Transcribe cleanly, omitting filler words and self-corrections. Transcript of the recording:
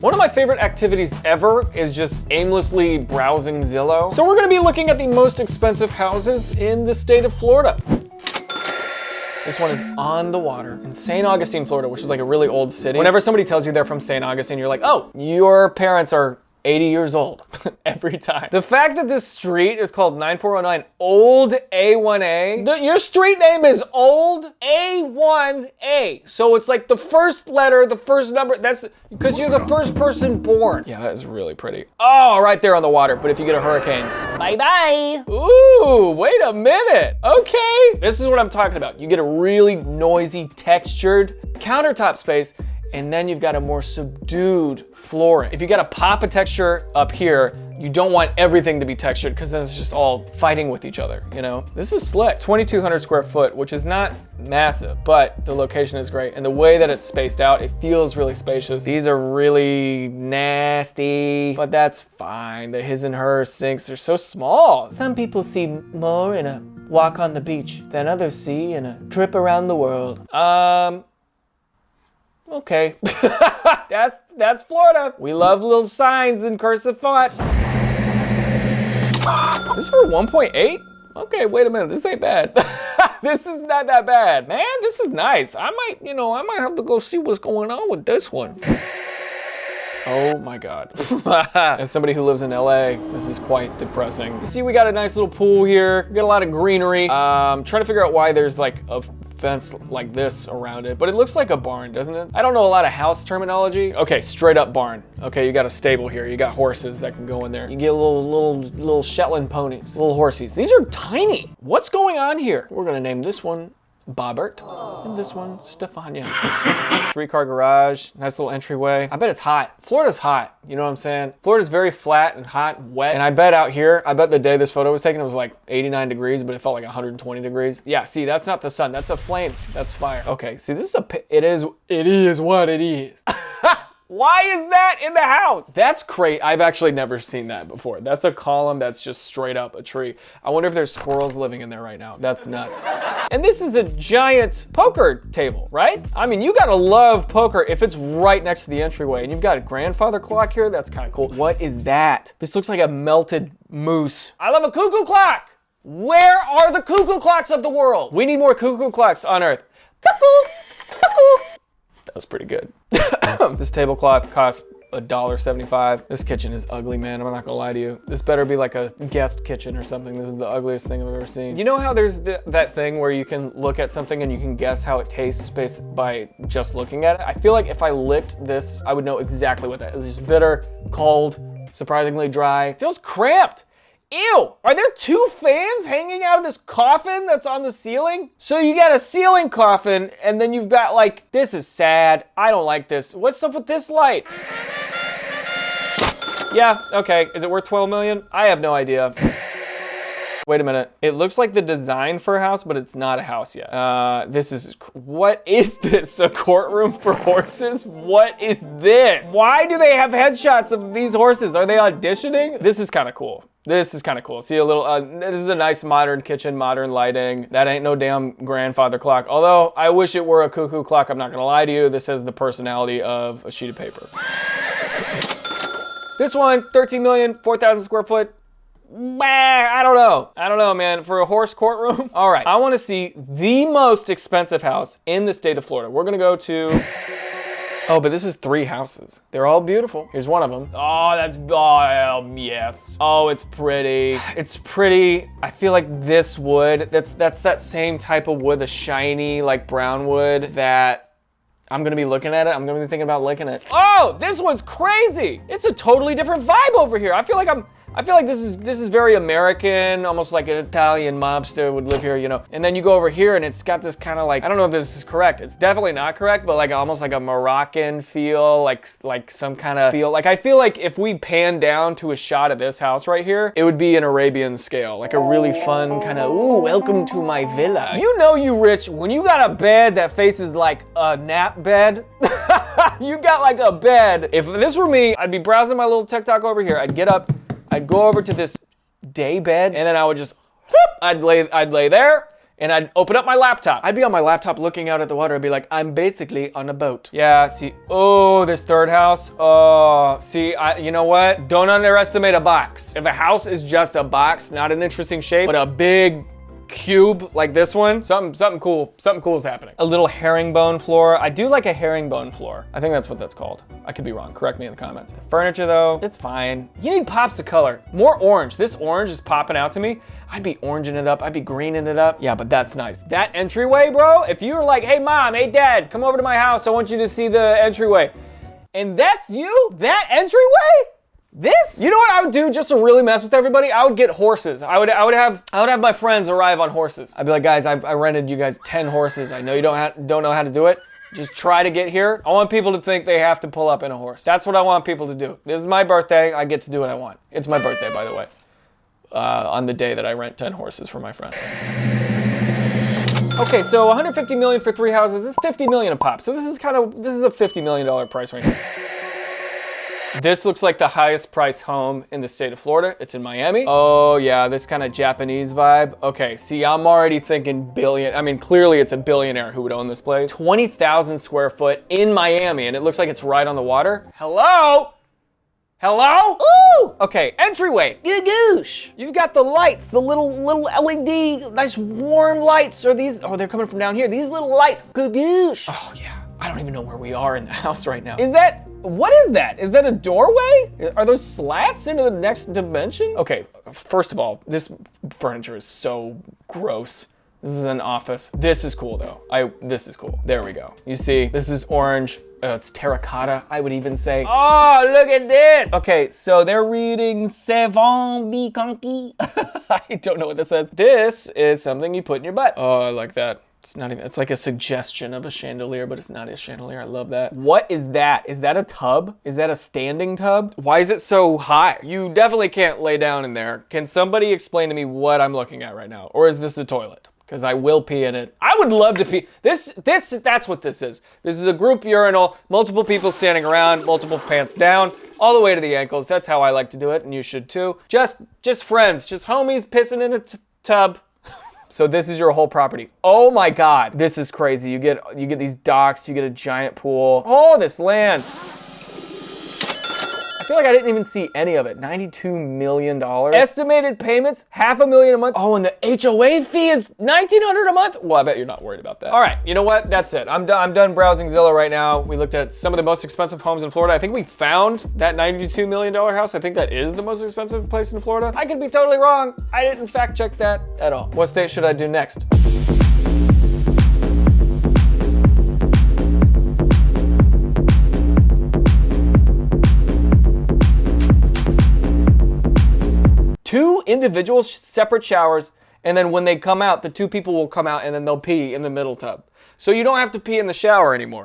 One of my favorite activities ever is just aimlessly browsing Zillow. So we're gonna be looking at the most expensive houses in the state of Florida. This one is on the water in St. Augustine, Florida, which is like a really old city. Whenever somebody tells you they're from St. Augustine, you're like, oh, your parents are 80 years old every time. The fact that this street is called 9409 Old A1A, your street name is Old A1A. So it's like the first letter, the first number, that's because you're the first person born. Yeah, that is really pretty. Oh, right there on the water, but if you get a hurricane, bye-bye. Ooh, wait a minute. Okay, this is what I'm talking about. You get a really noisy, textured countertop space, and then you've got a more subdued flooring. If you got a pop of texture up here, you don't want everything to be textured because then it's just all fighting with each other, you know? This is slick. 2,200 square foot, which is not massive, but the location is great. And the way that it's spaced out, it feels really spacious. These are really nasty, but that's fine. The his and her sinks, they're so small. Some people see more in a walk on the beach than others see in a trip around the world. Okay, that's Florida. We love little signs in cursive font. This is for 1.8? Okay, wait a minute, this ain't bad. This is not that bad. Man, this is nice. I might have to go see what's going on with this one. Oh my God. As somebody who lives in LA, this is quite depressing. You see, we got a nice little pool here. We got a lot of greenery. Trying to figure out why there's like a fence like this around it, but it looks like a barn, doesn't it? I don't know a lot of house terminology. Okay, straight up barn. Okay, you got a stable here. You got horses that can go in there. You get little Shetland ponies, little horsies. These are tiny. What's going on here? We're gonna name this one Bobbert, and this one Stefania. 3-car garage, nice little entryway. I bet it's hot. Florida's hot, you know what I'm saying? Florida's very flat and hot and wet. And I bet out here, I bet the day this photo was taken, it was like 89 degrees, but it felt like 120 degrees. Yeah, see, that's not the sun, that's a flame, that's fire. Okay, see, this is it is what it is. Why is that in the house? That's great. I've actually never seen that before. That's a column that's just straight up a tree. I wonder if there's squirrels living in there right now. That's nuts. And this is a giant poker table, right? I mean, you gotta love poker if it's right next to the entryway and you've got a grandfather clock here. That's kind of cool. What is that? This looks like a melted moose. I love a cuckoo clock. Where are the cuckoo clocks of the world? We need more cuckoo clocks on Earth. Cuckoo, cuckoo. That was pretty good. This tablecloth cost $1.75. This kitchen is ugly, man. I'm not gonna lie to you. This better be like a guest kitchen or something. This is the ugliest thing I've ever seen. You know how there's that thing where you can look at something and you can guess how it tastes based by just looking at it? I feel like if I licked this, I would know exactly what that is. It's just bitter, cold, surprisingly dry. Feels cramped. Ew, are there 2 fans hanging out of this coffin that's on the ceiling? So you got a ceiling coffin and then you've got like, this is sad. I don't like this. What's up with this light? Yeah, okay, is it worth 12 million? I have no idea. Wait a minute, it looks like the design for a house, but it's not a house yet. What is this? A courtroom for horses? What is this? Why do they have headshots of these horses? Are they auditioning? This is kind of cool. This is kind of cool. See a little, this is a nice modern kitchen, modern lighting. That ain't no damn grandfather clock. Although, I wish it were a cuckoo clock, I'm not gonna lie to you. This has the personality of a sheet of paper. This one, 13 million, 4,000 square foot. I don't know, man. For a horse courtroom? All right, I wanna see the most expensive house in the state of Florida. We're gonna go to, oh, but this is 3 houses. They're all beautiful. Here's one of them. Oh, yes. Oh, it's pretty. It's pretty. I feel like this wood, that's that same type of wood, the shiny, like brown wood that I'm gonna be looking at it. I'm gonna be thinking about licking it. Oh, this one's crazy. It's a totally different vibe over here. I feel like this is very American, almost like an Italian mobster would live here, you know. And then you go over here and it's got this kind of like, I don't know if this is correct. It's definitely not correct, but like almost like a Moroccan feel, like some kind of feel. Like I feel like if we pan down to a shot of this house right here, it would be an Arabian scale, like a really fun kind of, ooh, welcome to my villa. You know you rich when you got a bed that faces like a nap bed. You got like a bed. If this were me, I'd be browsing my little TikTok over here. I'd get up, I'd go over to this day bed, and then I would just, whoop, I'd lay there, and I'd open up my laptop. I'd be on my laptop looking out at the water. I'd be like, I'm basically on a boat. Yeah, see, oh, this third house. Oh, see, you know what? Don't underestimate a box. If a house is just a box, not an interesting shape, but a big cube like this one, something cool is happening. A little herringbone floor. I do like a herringbone floor. I think that's what that's called. I could be wrong. Correct me in the comments. The furniture though, it's fine. You need pops of color. More orange. This orange is popping out to me. I'd be oranging it up. I'd be greening it up. Yeah, but that's nice. That entryway, bro, if you were like, hey mom, hey dad, come over to my house. I want you to see the entryway. And that's you? That entryway? This? You know what I would do just to really mess with everybody? I would get horses. I would have my friends arrive on horses. I'd be like, guys, I rented you guys 10 horses. I know you don't know how to do it. Just try to get here. I want people to think they have to pull up in a horse. That's what I want people to do. This is my birthday. I get to do what I want. It's my birthday, by the way. On the day that I rent 10 horses for my friends. Okay, so 150 million for 3 houses. This is 50 million a pop. So this is a $50 million price range. This looks like the highest priced home in the state of Florida. It's in Miami. Oh yeah, this kind of Japanese vibe. Okay, see, I'm already thinking billion. I mean, clearly it's a billionaire who would own this place. 20,000 square foot in Miami, and it looks like it's right on the water. Hello? Hello? Ooh! Okay, entryway. Gagoosh. You've got the lights, the little LED, nice warm lights. Are these, oh, they're coming from down here. These little lights. Gagoosh. Oh yeah, I don't even know where we are in the house right now. What is that? Is that a doorway? Are those slats into the next dimension? Okay, first of all, this furniture is so gross. This is an office. This is cool though. This is cool. There we go. You see, this is orange. It's terracotta, I would even say. Oh, look at this. Okay, so they're reading Savon Be Conky. I don't know what this says. This is something you put in your butt. Oh, I like that. It's not even, it's like a suggestion of a chandelier, but it's not a chandelier. I love that. What is that? Is that a tub? Is that a standing tub? Why is it so high? You definitely can't lay down in there. Can somebody explain to me what I'm looking at right now? Or is this a toilet? Because I will pee in it. I would love to pee. That's what this is. This is a group urinal, multiple people standing around, multiple pants down, all the way to the ankles. That's how I like to do it, and you should too. Just friends, just homies pissing in a tub. So this is your whole property. Oh my God, this is crazy. You get these docks, you get a giant pool. Oh, this land. I feel like I didn't even see any of it. $92 million. Estimated payments, $500,000 a month. Oh, and the HOA fee is $1,900 a month? Well, I bet you're not worried about that. All right, you know what? That's it. I'm done browsing Zillow right now. We looked at some of the most expensive homes in Florida. I think we found that $92 million house. I think that is the most expensive place in Florida. I could be totally wrong. I didn't fact check that at all. What state should I do next? Two individual separate showers, and then when they come out, the two people will come out and then they'll pee in the middle tub. So you don't have to pee in the shower anymore.